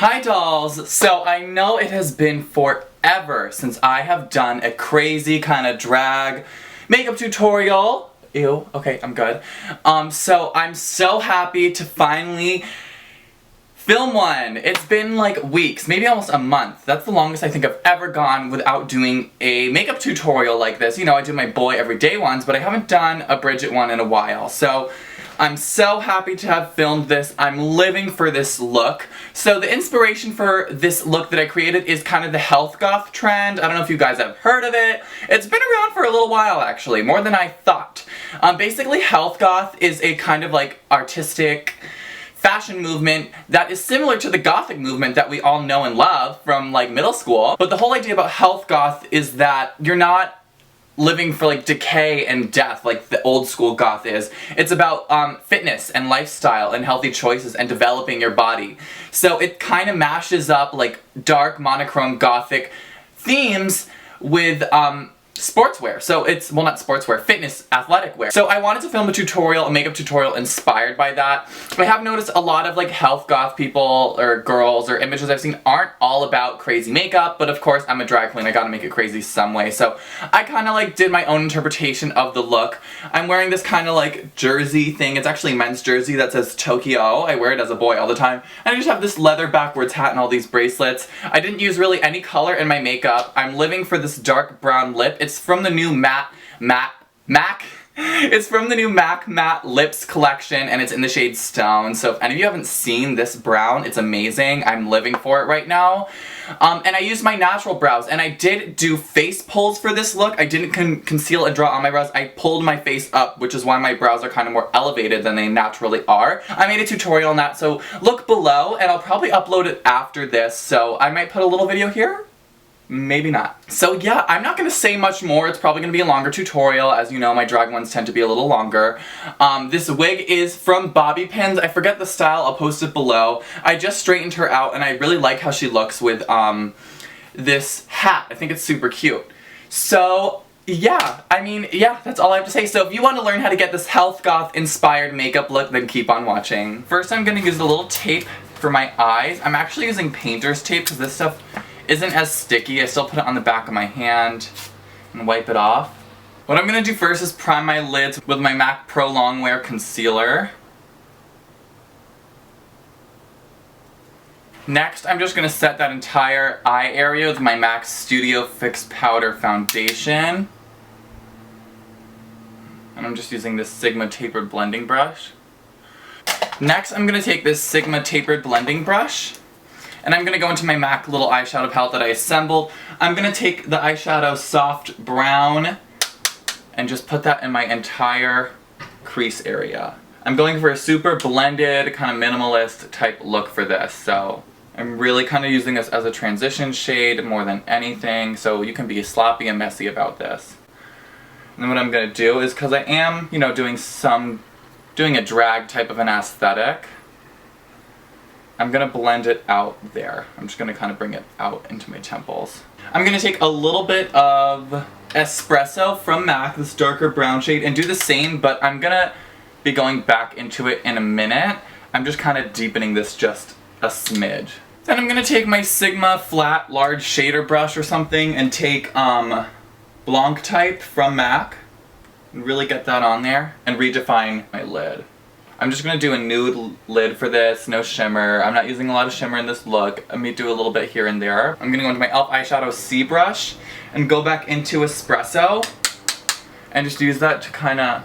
Hi dolls! So I know it has been forever since I have done a crazy kind of drag makeup tutorial. Ew, okay, I'm good. So I'm so happy to finally film one. It's been like weeks, maybe almost a month. That's the longest I think I've ever gone without doing a makeup tutorial like this. You know, I do my boy everyday ones, but I haven't done a Bridget one in a while. So I'm so happy to have filmed this. I'm living for this look. So the inspiration for this look that I created is kind of the health goth trend. I don't know if you guys have heard of it. It's been around for a little while actually, more than I thought. Basically health goth is a kind of like artistic fashion movement that is similar to the gothic movement that we all know and love from like middle school. But the whole idea about health goth is that you're not living for like decay and death like the old school goth is. It's about fitness and lifestyle and healthy choices and developing your body. So it kind of mashes up like dark monochrome gothic themes with sportswear. So it's, well, not sportswear, fitness, athletic wear. So I wanted to film a tutorial, a makeup tutorial inspired by that. I have noticed a lot of like health goth people or girls or images I've seen aren't all about crazy makeup, but of course I'm a drag queen, I gotta make it crazy some way. So I kind of like did my own interpretation of the look. I'm wearing this kind of like jersey thing. It's actually a men's jersey that says Tokyo. I wear it as a boy all the time. And I just have this leather backwards hat and all these bracelets. I didn't use really any color in my makeup. I'm living for this dark brown lip. It's from the new It's from the new MAC Matte Lips collection, and it's in the shade Stone. So if any of you haven't seen this brown, it's amazing. I'm living for it right now. And I used my natural brows, and I did do face pulls for this look. I didn't conceal and draw on my brows. I pulled my face up, which is why my brows are kind of more elevated than they naturally are. I made a tutorial on that, so look below, and I'll probably upload it after this. So I might put a little video here. Maybe not. So yeah, I'm not gonna say much more. It's probably gonna be a longer tutorial. As you know, my drag ones tend to be a little longer. This wig is from Bobbie Pinz. I forget the style, I'll post it below. I just straightened her out and I really like how she looks with this hat. I think it's super cute. So yeah, I mean, yeah, that's all I have to say. So if you want to learn how to get this health goth inspired makeup look, then keep on watching. First I'm gonna use a little tape for my eyes. I'm actually using painter's tape because this stuff isn't as sticky. I still put it on the back of my hand and wipe it off. What I'm gonna do first is prime my lids with my MAC Pro Longwear Concealer. Next, I'm just gonna set that entire eye area with my MAC Studio Fix Powder Foundation. And I'm just using this Sigma Tapered Blending Brush. Next, I'm gonna take this Sigma Tapered Blending Brush, and I'm going to go into my MAC little eyeshadow palette that I assembled. I'm going to take the eyeshadow Soft Brown and just put that in my entire crease area. I'm going for a super blended, kind of minimalist type look for this, so I'm really kind of using this as a transition shade more than anything, so you can be sloppy and messy about this. And then what I'm going to do is, because I am, you know, doing a drag type of an aesthetic, I'm gonna blend it out there. I'm just gonna kind of bring it out into my temples. I'm gonna take a little bit of Espresso from MAC, this darker brown shade, and do the same, but I'm gonna be going back into it in a minute. I'm just kind of deepening this just a smidge. Then I'm gonna take my Sigma flat large shader brush or something and take Blanc type from MAC and really get that on there and redefine my lid. I'm just going to do a nude lid for this, no shimmer. I'm not using a lot of shimmer in this look. I may do a little bit here and there. I'm going to go into my e.l.f. eyeshadow C brush and go back into Espresso and just use that to kind of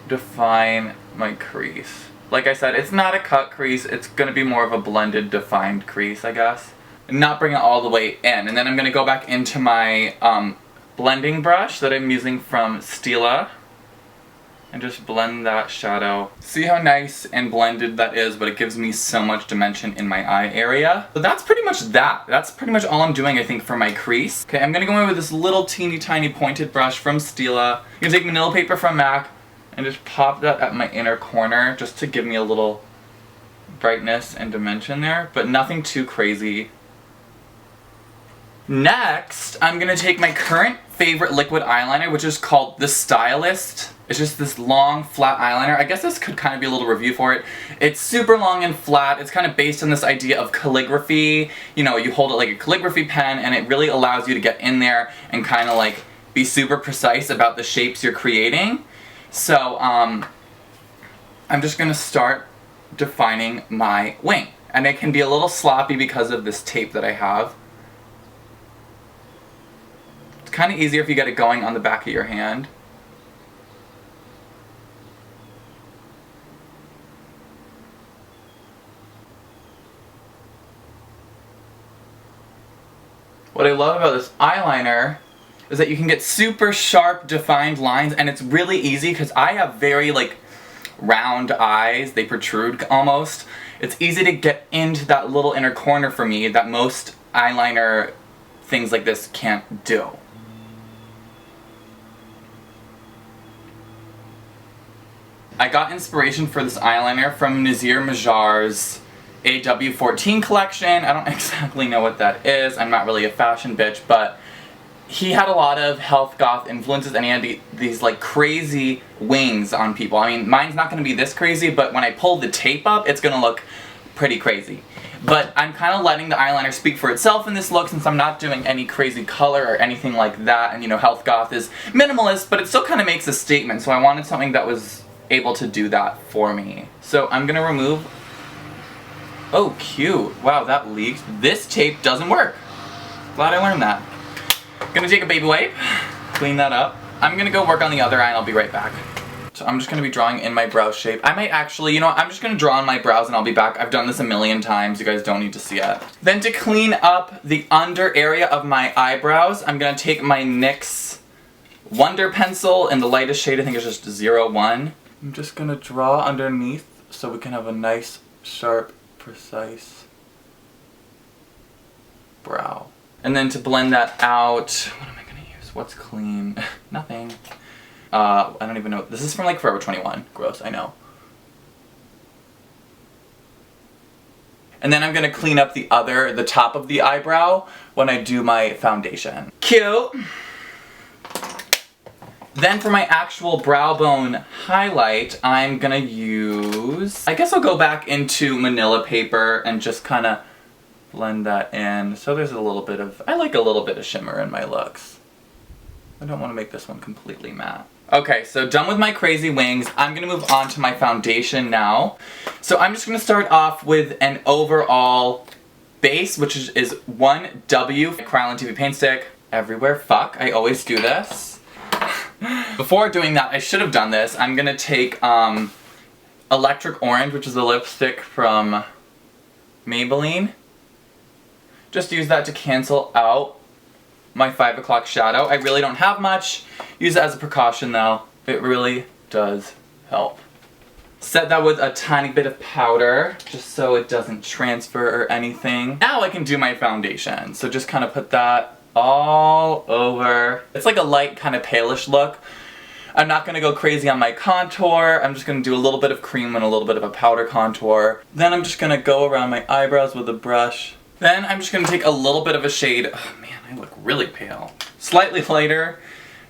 define my crease. Like I said, it's not a cut crease. It's going to be more of a blended, defined crease, I guess. And not bring it all the way in. And then I'm going to go back into my blending brush that I'm using from Stylus and just blend that shadow. See how nice and blended that is, but it gives me so much dimension in my eye area. So that's pretty much that. That's pretty much all I'm doing, I think, for my crease. Okay, I'm gonna go in with this little teeny tiny pointed brush from Stylus. You can take Manila paper from MAC and just pop that at my inner corner just to give me a little brightness and dimension there, but nothing too crazy. Next, I'm gonna take my current favorite liquid eyeliner, which is called the Stylus. It's just this long, flat eyeliner. I guess this could kind of be a little review for it. It's super long and flat. It's kind of based on this idea of calligraphy. You know, you hold it like a calligraphy pen, and it really allows you to get in there and kind of like be super precise about the shapes you're creating. So, I'm just gonna start defining my wing. And it can be a little sloppy because of this tape that I have. It's kind of easier if you get it going on the back of your hand. What I love about this eyeliner is that you can get super sharp defined lines, and it's really easy because I have very like round eyes, they protrude almost. It's easy to get into that little inner corner for me that most eyeliner things like this can't do. I got inspiration for this eyeliner from Nazir Majar's AW14 collection. I don't exactly know what that is. I'm not really a fashion bitch, but he had a lot of health goth influences, and he had these like crazy wings on people. I mean, mine's not going to be this crazy, but when I pull the tape up, it's going to look pretty crazy. But I'm kind of letting the eyeliner speak for itself in this look, since I'm not doing any crazy color or anything like that. And you know, health goth is minimalist, but it still kind of makes a statement, so I wanted something that was able to do that for me. So I'm going to remove... Oh, cute. Wow, that leaked. This tape doesn't work. Glad I learned that. Gonna take a baby wipe, clean that up. I'm gonna go work on the other eye and I'll be right back. So I'm just gonna be drawing in my brow shape. I might actually, you know what, I'm just gonna draw on my brows and I'll be back. I've done this a million times, you guys don't need to see it. Then to clean up the under area of my eyebrows, I'm gonna take my NYX Wonder Pencil in the lightest shade, I think it's just 01. I'm just gonna draw underneath so we can have a nice, sharp, precise brow. And then to blend that out, what am I gonna use? What's clean? Nothing. I don't even know. This is from like Forever 21. Gross, I know. And then I'm gonna clean up the top of the eyebrow when I do my foundation. Cute. Then for my actual brow bone highlight, I'm gonna use, I guess I'll go back into Manila paper and just kind of blend that in. So there's a little bit of, I like a little bit of shimmer in my looks. I don't want to make this one completely matte. Okay, so done with my crazy wings. I'm gonna move on to my foundation now. So I'm just gonna start off with an overall base, which is 1W Kryolan TV Paintstick. Everywhere, fuck, I always do this. Before doing that, I should have done this. I'm gonna take Electric Orange, which is a lipstick from Maybelline. Just use that to cancel out my 5 o'clock shadow. I really don't have much. Use it as a precaution though. It really does help. Set that with a tiny bit of powder, just so it doesn't transfer or anything. Now I can do my foundation. So just kind of put that all over. It's like a light kind of palish look. I'm not going to go crazy on my contour. I'm just going to do a little bit of cream and a little bit of a powder contour. Then I'm just going to go around my eyebrows with a brush. Then I'm just going to take a little bit of a shade. Oh man, I look really pale. Slightly lighter,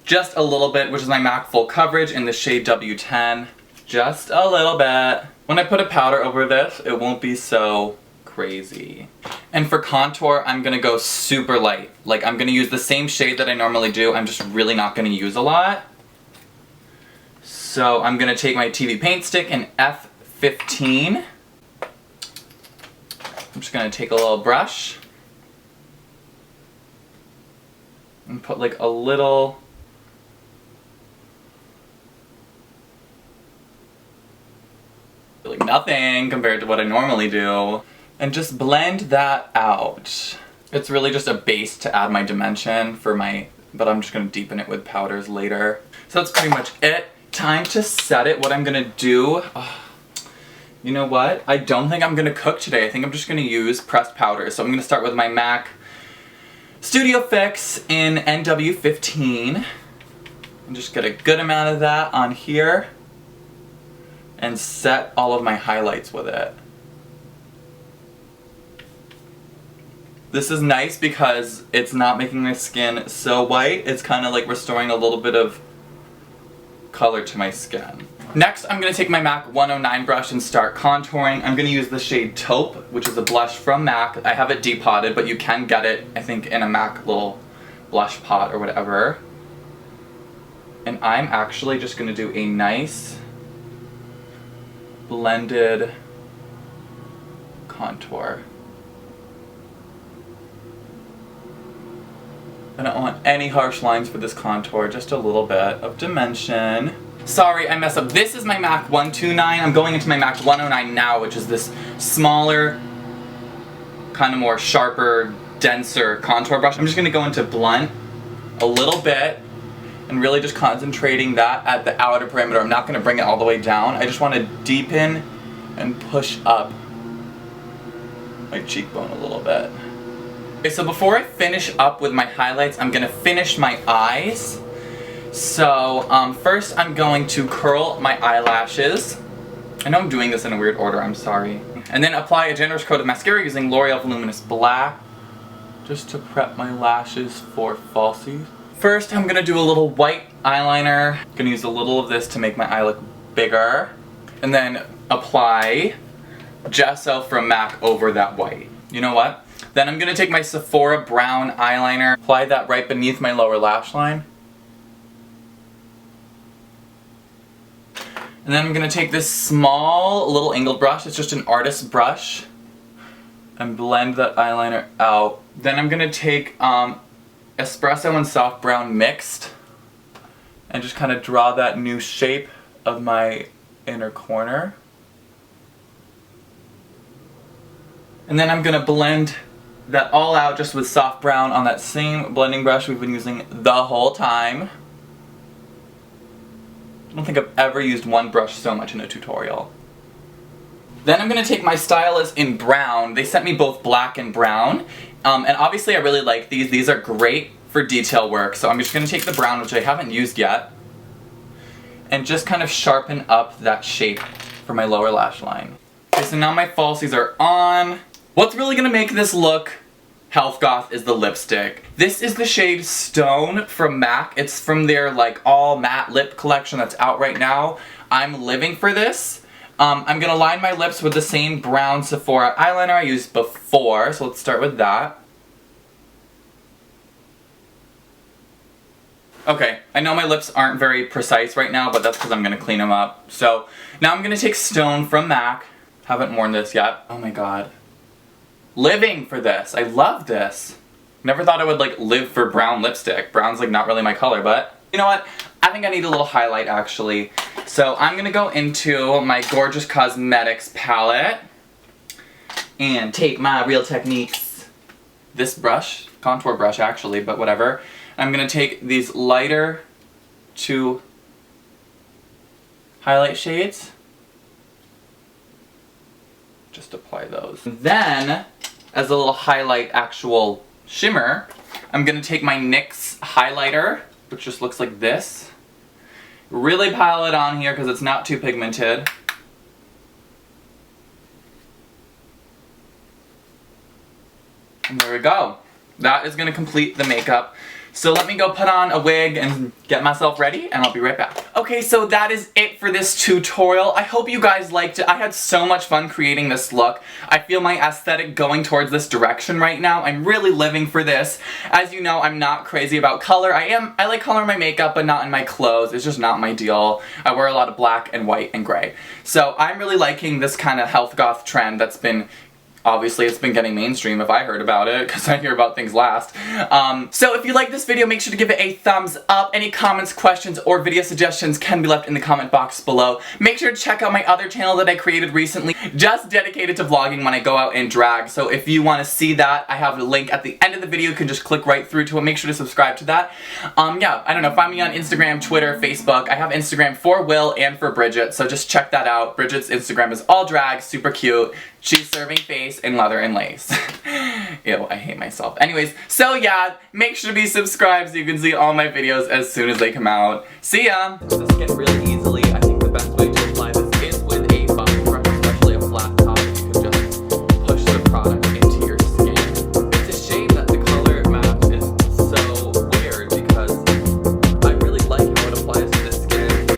just a little bit, which is my MAC Full Coverage in the shade W10. Just a little bit. When I put a powder over this, it won't be so crazy. And for contour, I'm gonna go super light. Like, I'm gonna use the same shade that I normally do. I'm just really not gonna use a lot. So I'm gonna take my TV Paintstick in F15. I'm just gonna take a little brush and put like a little like nothing compared to what I normally do. And just blend that out. It's really just a base to add my dimension for my, but I'm just gonna deepen it with powders later. So that's pretty much it. Time to set it. What I'm gonna do, you know what? I don't think I'm gonna cook today. I think I'm just gonna use pressed powder. So I'm gonna start with my MAC Studio Fix in NW15. And just get a good amount of that on here. And set all of my highlights with it. This is nice because it's not making my skin so white. It's kind of like restoring a little bit of color to my skin. Next, I'm going to take my MAC 109 brush and start contouring. I'm going to use the shade Taupe, which is a blush from MAC. I have it depotted, but you can get it, I think, in a MAC little blush pot or whatever. And I'm actually just going to do a nice blended contour. I don't want any harsh lines for this contour, just a little bit of dimension. Sorry, I messed up. This is my MAC 129. I'm going into my MAC 109 now, which is this smaller, kind of more sharper, denser contour brush. I'm just going to go into blunt a little bit and really just concentrating that at the outer perimeter. I'm not going to bring it all the way down. I just want to deepen and push up my cheekbone a little bit. Okay, so before I finish up with my highlights, I'm going to finish my eyes. So, first I'm going to curl my eyelashes. I know I'm doing this in a weird order, I'm sorry. And then apply a generous coat of mascara using L'Oreal Voluminous Black, just to prep my lashes for falsies. First, I'm gonna do a little white eyeliner. I'm gonna use a little of this to make my eye look bigger. And then apply Gesso from MAC over that white. You know what? Then I'm gonna take my Sephora brown eyeliner, apply that right beneath my lower lash line. And then I'm going to take this small little angled brush, it's just an artist's brush, and blend that eyeliner out. Then I'm going to take Espresso and Soft Brown mixed, and just kind of draw that new shape of my inner corner. And then I'm going to blend that all out just with Soft Brown on that same blending brush we've been using the whole time. I don't think I've ever used one brush so much in a tutorial. Then I'm going to take my Stylus in brown. They sent me both black and brown. And obviously I really like these. These are great for detail work. So I'm just going to take the brown, which I haven't used yet, and just kind of sharpen up that shape for my lower lash line. Okay, so now my falsies are on. What's really going to make this look Health Goth is the lipstick. This is the shade Stone from MAC. It's from their like all matte lip collection that's out right now. I'm living for this. I'm gonna line my lips with the same brown Sephora eyeliner I used before, so let's start with that. Okay, I know my lips aren't very precise right now, but that's because I'm gonna clean them up. So now I'm gonna take Stone from MAC. Haven't worn this yet. Oh my god. Living for this. I love this. Never thought I would like live for brown lipstick. Brown's like not really my color, but you know what? I think I need a little highlight actually. So I'm gonna go into my Gorgeous Cosmetics palette and take my Real Techniques, this brush, contour brush actually, but whatever. I'm gonna take these lighter two highlight shades. Just apply those. Then, as a little highlight actual shimmer, I'm gonna take my NYX highlighter, which just looks like this. Really pile it on here because it's not too pigmented. And there we go. That is gonna complete the makeup. So let me go put on a wig and get myself ready, and I'll be right back. Okay, so that is it for this tutorial. I hope you guys liked it. I had so much fun creating this look. I feel my aesthetic going towards this direction right now. I'm really living for this. As you know, I'm not crazy about color. I like color in my makeup, but not in my clothes. It's just not my deal. I wear a lot of black and white and gray. So I'm really liking this kind of health goth trend that's been, obviously it's been getting mainstream if I heard about it, because I hear about things last. So if you like this video, make sure to give it a thumbs up. Any comments, questions, or video suggestions can be left in the comment box below. Make sure to check out my other channel that I created recently, just dedicated to vlogging when I go out and drag. So if you want to see that, I have a link at the end of the video. You can just click right through to it. Make sure to subscribe to that. Yeah, I don't know, find me on Instagram, Twitter, Facebook. I have Instagram for Will and for Bridget, so just check that out. Bridget's Instagram is all drag, super cute. She's serving face in leather and lace. Ew, I hate myself. Anyways, so yeah, make sure to be subscribed so you can see all my videos as soon as they come out. See ya! This is getting really